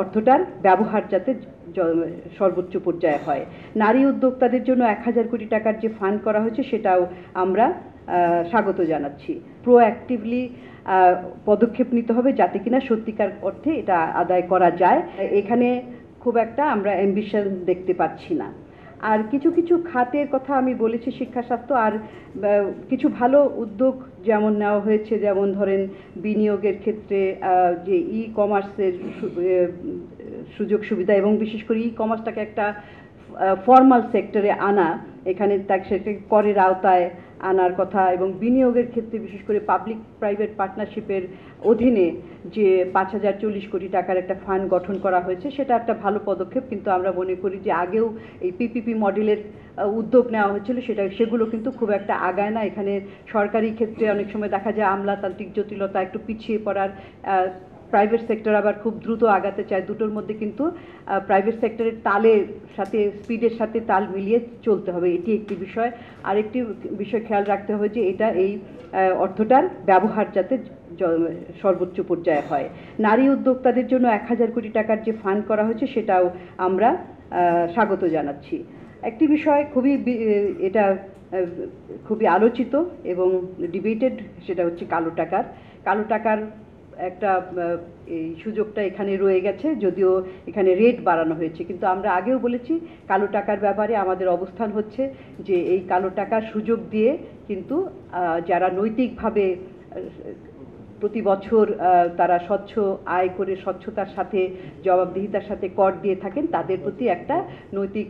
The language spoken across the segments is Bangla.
অর্থটার ব্যবহার যাতে সর্বোচ্চ পর্যায়ে হয়। নারী উদ্যোক্তাদের জন্য 1000 কোটি টাকার যে ফান্ড করা হয়েছে সেটাও আমরা স্বাগত জানাচ্ছি। প্রোঅ্যাক্টিভলি পদক্ষেপ নিতে হবে যাতে কিনা সত্যিকার অর্থে এটা আদায় করা যায়। এখানে খুব একটা আমরা অ্যাম্বিশন দেখতে পাচ্ছি না। আর কিছু কিছু খাতের কথা আমি বলেছি, শিক্ষা স্বাস্থ্য, আর কিছু ভালো উদ্যোগ যেমন নেওয়া হয়েছে, যেমন ধরেন বিনিয়োগের ক্ষেত্রে যে ই কমার্সের সুযোগ সুবিধা এবং বিশেষ করে ই কমার্সটাকে একটা ফর্মাল সেক্টরে আনা, এখানে সেটা করের আওতায় আনার কথা, এবং বিনিয়োগের ক্ষেত্রে বিশেষ করে পাবলিক প্রাইভেট পার্টনারশিপের অধীনে যে 5040 কোটি টাকার একটা ফান্ড গঠন করা হয়েছে সেটা একটা ভালো পদক্ষেপ। কিন্তু আমরা মনে করি যে আগেও এই পিপিপি মডেলের উদ্যোগ নেওয়া হয়েছিল, সেগুলো কিন্তু খুব একটা আগায় না। এখানে সরকারি ক্ষেত্রে অনেক সময় দেখা যায় আমলাতান্ত্রিক জটিলতা, একটু পিছিয়ে পড়ার, প্রাইভেট সেক্টর আবার খুব দ্রুত আগাতে চায়। দুটোর মধ্যে কিন্তু প্রাইভেট সেক্টরের তালের সাথে, স্পিডের সাথে তাল মিলিয়ে চলতে হবে, এটি একটি বিষয়। আরেকটি বিষয় খেয়াল রাখতে হবে যে এটা এই অর্থটার ব্যবহার যাতে সর্বোচ্চ পর্যায়ে হয়। নারী উদ্যোক্তাদের জন্য 1000 কোটি টাকার যে ফান্ড করা হয়েছে সেটাও আমরা স্বাগত জানাচ্ছি। একটি বিষয় এটা খুবই আলোচিত এবং ডিবেটেড, সেটা হচ্ছে কালো টাকার একটা এই সুযোগটা এখানে রয়ে গেছে, যদিও এখানে রেট বাড়ানো হয়েছে। কিন্তু আমরা আগেও বলেছি কালো টাকার ব্যাপারে আমাদের অবস্থান হচ্ছে যে এই কালো টাকার সুযোগ দিয়ে কিন্তু যারা নৈতিকভাবে প্রতি বছর তারা স্বচ্ছ আয় করে স্বচ্ছতার সাথে জবাবদিহিতার সাথে কর দিয়ে থাকেন, তাদের প্রতি একটা নৈতিক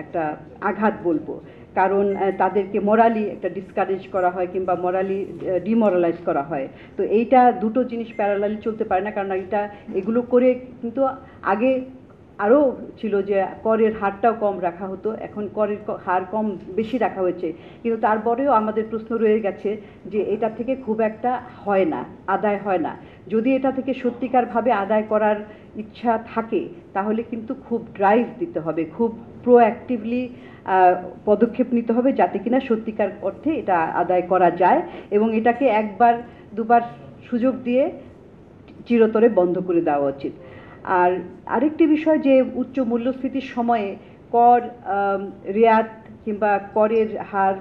একটা আঘাত বলবো। কারণ তাদেরকে মোরালি একটা ডিসকারেজ করা হয় কিংবা মোরালি ডিমোরালাইজ করা হয়। তো এইটা দুটো জিনিস প্যারালালি চলতে পারে না, কারণ এগুলো করে কিন্তু আগে আরও ছিল যে করের হারটাও কম রাখা হতো, এখন করের হার বেশি রাখা হয়েছে। কিন্তু তারপরেও আমাদের প্রশ্ন রয়ে গেছে যে এটা থেকে খুব একটা আদায় হয় না। যদি এটা থেকে সত্যিকারভাবে আদায় করার ইচ্ছা থাকে তাহলে কিন্তু খুব ড্রাইভ দিতে হবে, খুব প্রোঅ্যাক্টিভলি পদক্ষেপ নিতে হবে যাতে কিনা সত্যিকার অর্থে এটা আদায় করা যায়, এবং এটাকে একবার দুবার সুযোগ দিয়ে চিরতরে বন্ধ করে দেওয়া উচিত। আর আরেকটি বিষয় যে উচ্চ মূল্যস্ফীতির সময়ে কর রেয়াত কিংবা করের হার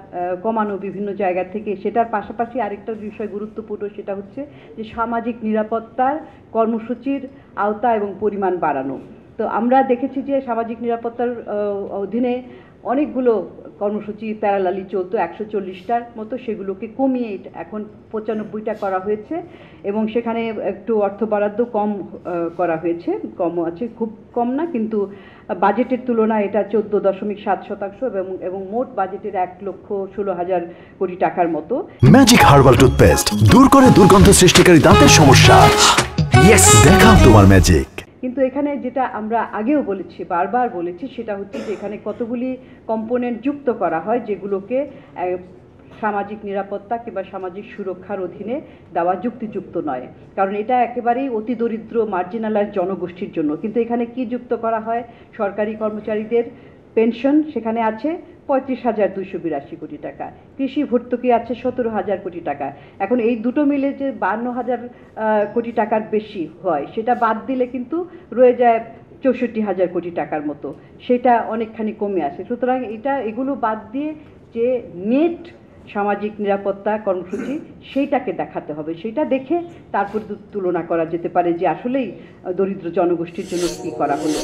কমানো বিভিন্ন জায়গা থেকে, সেটার পাশাপাশি আরেকটা বিষয় গুরুত্বপূর্ণ, সেটা হচ্ছে যে সামাজিক নিরাপত্তার কর্মসূচির আওতা এবং পরিমাণ বাড়ানো। তো আমরা দেখেছি যে সামাজিক নিরাপত্তার অধীনে অনেকগুলো কর্মসূচি প্যারালালি চলতো, 140টার মতো, সেগুলোকে কমিয়ে এখন 95টা করা হয়েছে, এবং সেখানে একটু অর্থ বরাদ্দ কম করা হয়েছে, কম আছে, খুব কম না, কিন্তু বাজেটের তুলনায় এটা 14.7% এবং মোট বাজেটের 1,16,000 কোটি টাকার মতো। ম্যাজিক হার্বাল টুথপেস্ট দূর করে দুর্গন্ধ সৃষ্টিকারী দাঁতের সমস্যা। ইয়েস, দেখাও তোমার ম্যাজিক। কিন্তু এখানে যেটা আমরা আগেও বলেছি, বারবার বলেছি, সেটা হচ্ছে যে এখানে কতগুলি কম্পোনেন্ট যুক্ত করা হয় যেগুলোকে সামাজিক নিরাপত্তা কিংবা সামাজিক সুরক্ষার অধীনে দেওয়া যুক্তিযুক্ত নয়, কারণ এটা একেবারেই অতি দরিদ্র মার্জিনালাইজ জনগোষ্ঠীর জন্য। কিন্তু এখানে কি যুক্ত করা হয়? সরকারি কর্মচারীদের পেনশন, সেখানে আছে 35,282 কোটি টাকা, কৃষি ভর্তুকি আছে 17,000 কোটি টাকা। এখন এই দুটো মিলে যে 52,000 কোটি টাকার বেশি হয়, সেটা বাদ দিলে কিন্তু রয়ে যায় 64,000 কোটি টাকার মতো, সেটা অনেকখানি কমে আসে। সুতরাং এগুলো বাদ দিয়ে যে নেট সামাজিক নিরাপত্তা কর্মসূচি সেইটাকে দেখাতে হবে, সেটা দেখে তারপর তুলনা করা যেতে পারে যে আসলেই দরিদ্র জনগোষ্ঠীর জন্য কী করা হলো।